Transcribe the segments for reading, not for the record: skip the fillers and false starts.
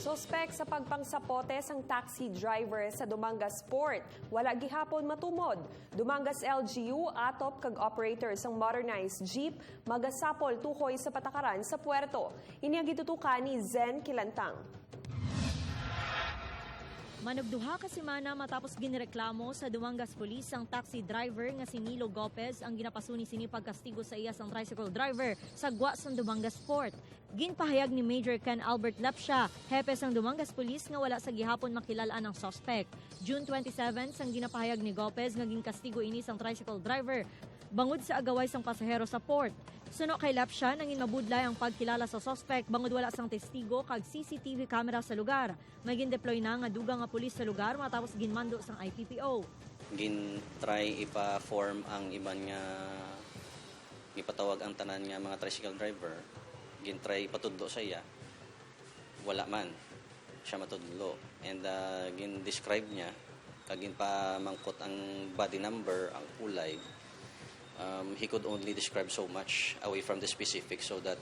Sospek sa pagpangsapote sang taxi driver sa Dumangas Port. Wala gihapon matumod. Dumangas LGU atop kag operator sang modernized jeep magasapol tukoy sa patakaran sa puerto. Inya gitutukan ni Zen Kilantang. Manugduha ka semana matapos ginreklamo sa Dumangas Police ang taxi driver nga si Nilo Gopez ang ginapasuni sini pagkastigo sa iya sang tricycle driver sa gwa sang Dumangas Port. Ginpahayag ni Major Ken Albert Lepsha, hepe sang Dumangas Police nga wala sa gihapon makilalaan ang suspect. June 27 sang ginapahayag ni Gopez nga ginkastigo ini sang tricycle driver bangod sa agaway sang pasahero sa port. Suno kay Lepsha nangin mabudlay ang pagkilala sa suspect bangod wala sang testigo kag CCTV camera sa lugar. May gin-deploy na nga dugang nga pulis sa lugar matapos ginmando sang IPPO. Gin-try ipa-form ang iban nga ipatawag ang tanan nga mga tricycle driver. Gin-try ipatudlo sa iya. Wala man siya matudlo. And gin-describe niya kag ginpamangkot ang body number, ang kulay. He could only describe so much away from the specifics so that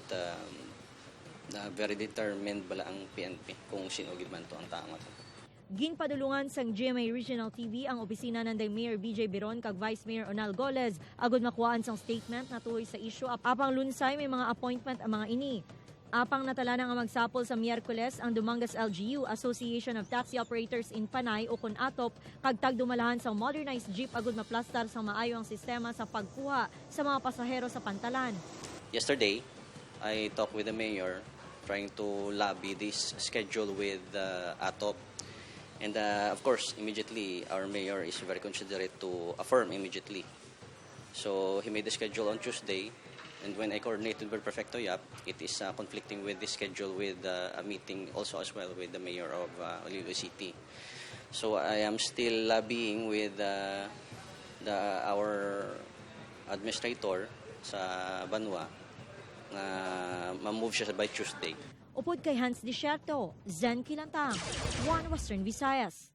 very determined bala ang PNP kung sino gid man to ang tao. Ginpadulungan sang GMA Regional TV ang opisina ng Mayor BJ Biron kag Vice Mayor Onal Goles agud makuhaan sang statement na tuhoy sa issue apang lunsay may mga appointment ang mga ini. Apang natala nga magsapol sa Miyerkules ang Dumangas LGU Association of Taxi Operators in Panay o KONATOP kag tagdumalahan sa modernized jeep agud maplastar sa maayo ang sistema sa pagkuha sa mga pasahero sa pantalan. Yesterday, I talked with the mayor trying to lobby this schedule with ATOP. And of course, immediately our mayor is very considerate to affirm immediately. So he made the schedule on Tuesday. And when I coordinated with Prefecto Yap, it is conflicting with the schedule with a meeting also as well with the mayor of Iloilo City. So I am still lobbying with our administrator sa Banwa na ma-move siya by Tuesday. Upod kay Hans Desierto, Zen Kilantang, One Western Visayas.